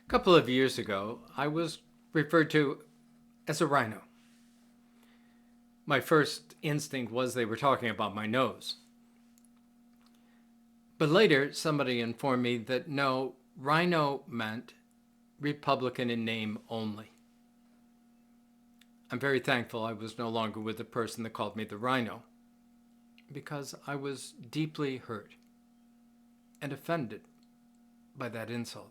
couple of years ago, I was referred to as a rhino. My first instinct was they were talking about my nose. But later, somebody informed me that no, rhino meant Republican in name only. I'm very thankful I was no longer with the person that called me the rhino because I was deeply hurt and offended by that insult.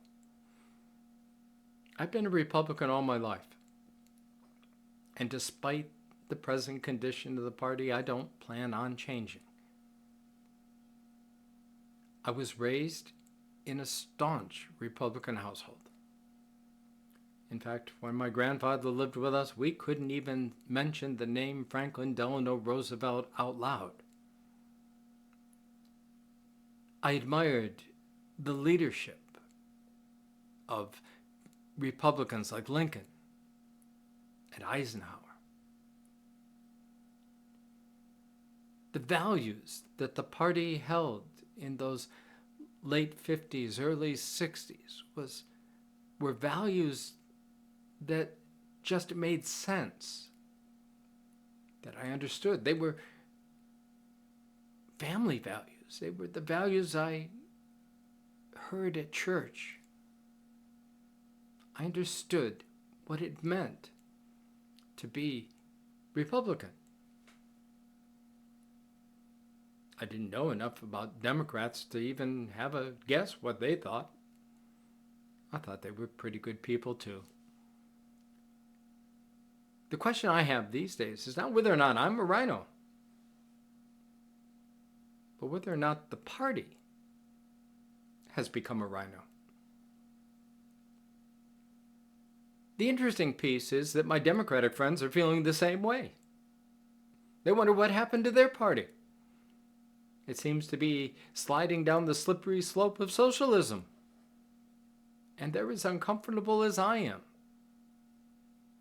I've been a Republican all my life. And despite the present condition of the party, I don't plan on changing. I was raised in a staunch Republican household. In fact, when my grandfather lived with us, we couldn't even mention the name Franklin Delano Roosevelt out loud. I admired the leadership of Republicans like Lincoln and Eisenhower. The values that the party held in those late 50s, early 60s were values that just made sense, that I understood. They were family values. They were the values I heard at church. I understood what it meant to be Republican. I didn't know enough about Democrats to even have a guess what they thought. I thought they were pretty good people too. The question I have these days is not whether or not I'm a rhino, but whether or not the party has become a rhino. The interesting piece is that my Democratic friends are feeling the same way. They wonder what happened to their party. It seems to be sliding down the slippery slope of socialism. And they're as uncomfortable as I am,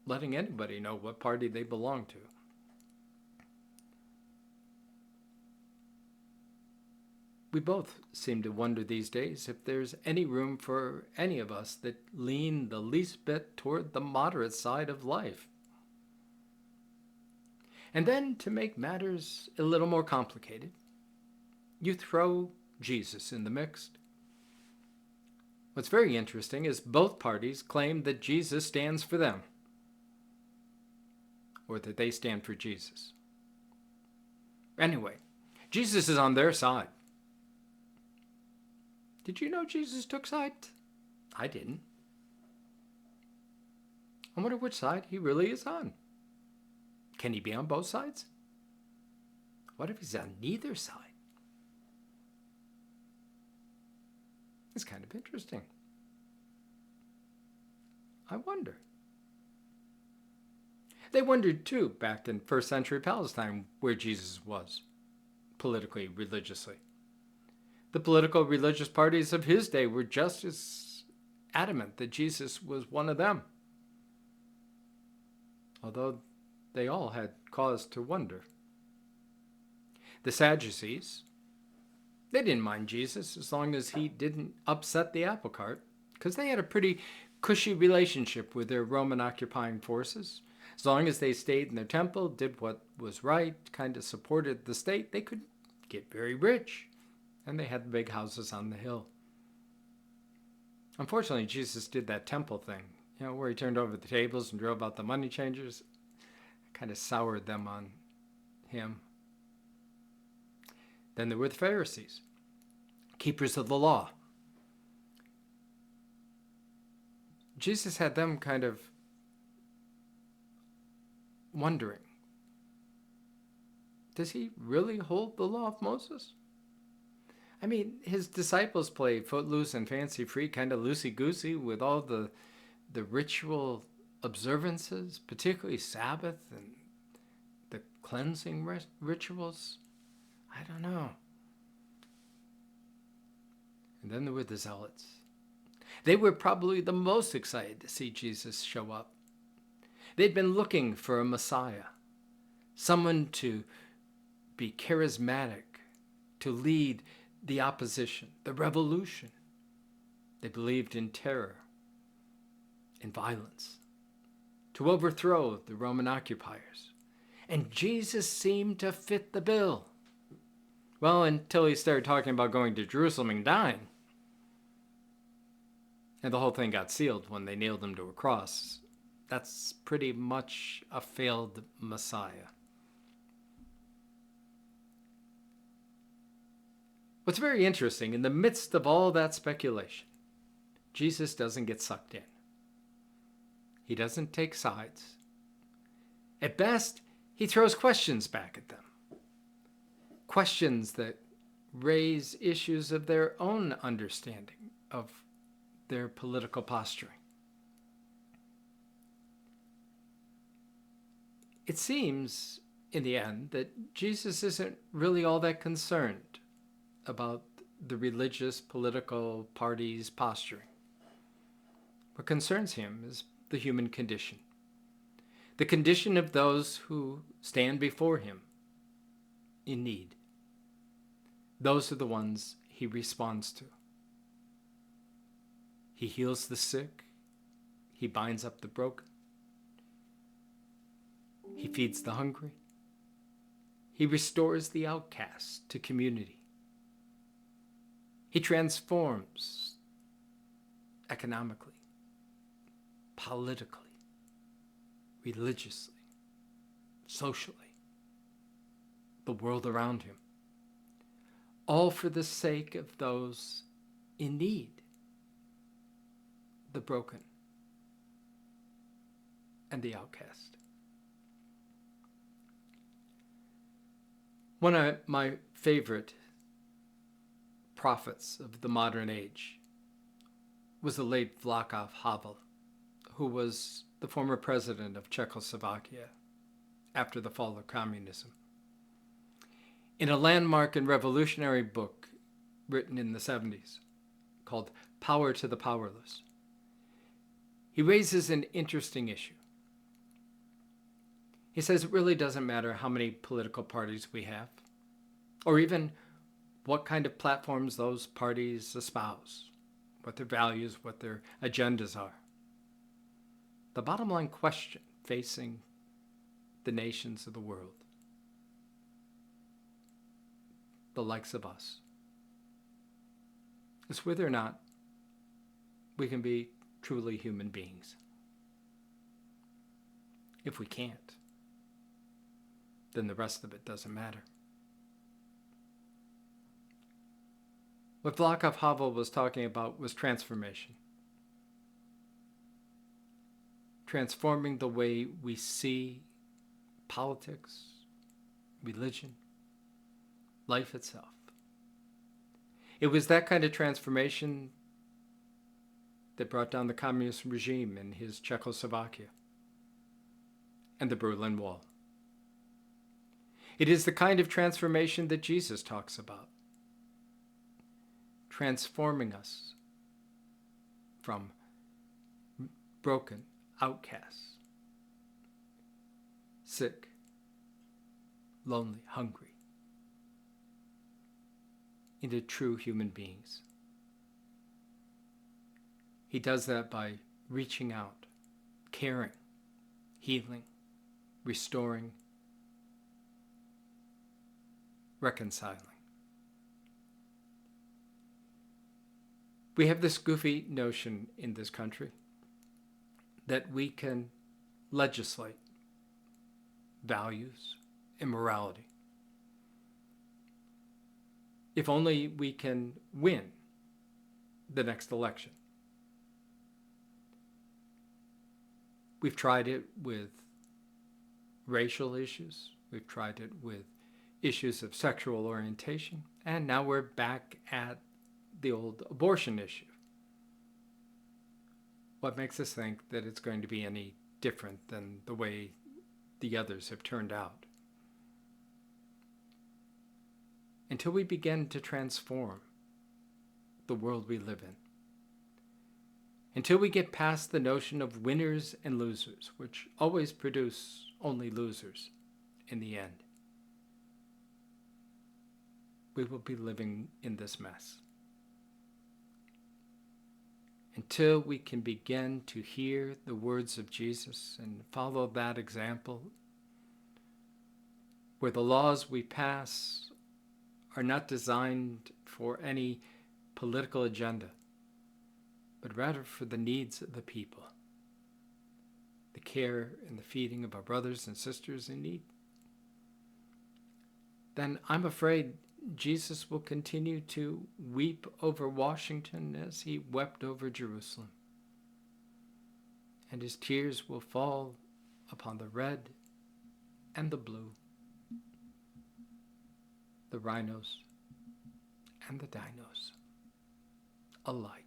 letting anybody know what party they belong to. We both seem to wonder these days if there's any room for any of us that lean the least bit toward the moderate side of life. And then, to make matters a little more complicated, you throw Jesus in the mix. What's very interesting is both parties claim that Jesus stands for them, or that they stand for Jesus. Anyway, Jesus is on their side. Did you know Jesus took sides? I didn't. I wonder which side he really is on. Can he be on both sides? What if he's on neither side? It's kind of interesting. I wonder. They wondered too back in first century Palestine where Jesus was, politically, religiously. The political religious parties of his day were just as adamant that Jesus was one of them, although they all had cause to wonder. The Sadducees, they didn't mind Jesus as long as he didn't upset the apple cart, because they had a pretty cushy relationship with their Roman occupying forces. As long as they stayed in their temple, did what was right, kind of supported the state, they could get very rich. And they had big houses on the hill. Unfortunately, Jesus did that temple thing, where he turned over the tables and drove out the money changers. Kind of soured them on him. Then there were the Pharisees, keepers of the law. Jesus had them kind of wondering, does he really hold the law of Moses? I mean, his disciples play footloose and fancy-free, kind of loosey-goosey with all the ritual observances, particularly Sabbath and the cleansing rituals. I don't know. And then there were the Zealots. They were probably the most excited to see Jesus show up. They'd been looking for a Messiah, someone to be charismatic, to lead the opposition, the revolution. They believed in terror. and violence to overthrow the Roman occupiers. And Jesus seemed to fit the bill. Well, until he started talking about going to Jerusalem and dying. And the whole thing got sealed when they nailed him to a cross. That's pretty much a failed Messiah. What's very interesting, in the midst of all that speculation, Jesus doesn't get sucked in. He doesn't take sides. At best, he throws questions back at them. Questions that raise issues of their own understanding of their political posturing. It seems, in the end, that Jesus isn't really all that concerned about the religious political parties' posturing. What concerns him is the human condition, the condition of those who stand before him in need. Those are the ones he responds to. He heals the sick. He binds up the broken. He feeds the hungry. He restores the outcast to community. He transforms economically, politically, religiously, socially, the world around him, all for the sake of those in need, the broken and the outcast. One of my favorite prophets of the modern age was the late Václav Havel, who was the former president of Czechoslovakia after the fall of communism. In a landmark and revolutionary book written in the 70s called Power to the Powerless, he raises an interesting issue. He says it really doesn't matter how many political parties we have, or even what kind of platforms those parties espouse, what their values, what their agendas are. The bottom line question facing the nations of the world, the likes of us, is whether or not we can be truly human beings. If we can't, then the rest of it doesn't matter. What Václav Havel was talking about was transformation. Transforming the way we see politics, religion, life itself. It was that kind of transformation that brought down the communist regime in his Czechoslovakia and the Berlin Wall. It is the kind of transformation that Jesus talks about, transforming us from broken outcasts, sick, lonely, hungry, into true human beings. He does that by reaching out, caring, healing, restoring, reconciling. We have this goofy notion in this country that we can legislate values and morality. If only we can win the next election. We've tried it with racial issues. We've tried it with issues of sexual orientation. And now we're back at the old abortion issue. What makes us think that it's going to be any different than the way the others have turned out? Until we begin to transform the world we live in. Until we get past the notion of winners and losers, which always produce only losers in the end, we will be living in this mess. until we can begin to hear the words of Jesus and follow that example, where the laws we pass are not designed for any political agenda, but rather for the needs of the people, the care and the feeding of our brothers and sisters in need, then I'm afraid Jesus will continue to weep over Washington as he wept over Jerusalem. And his tears will fall upon the red and the blue, the rhinos and the dinos alike.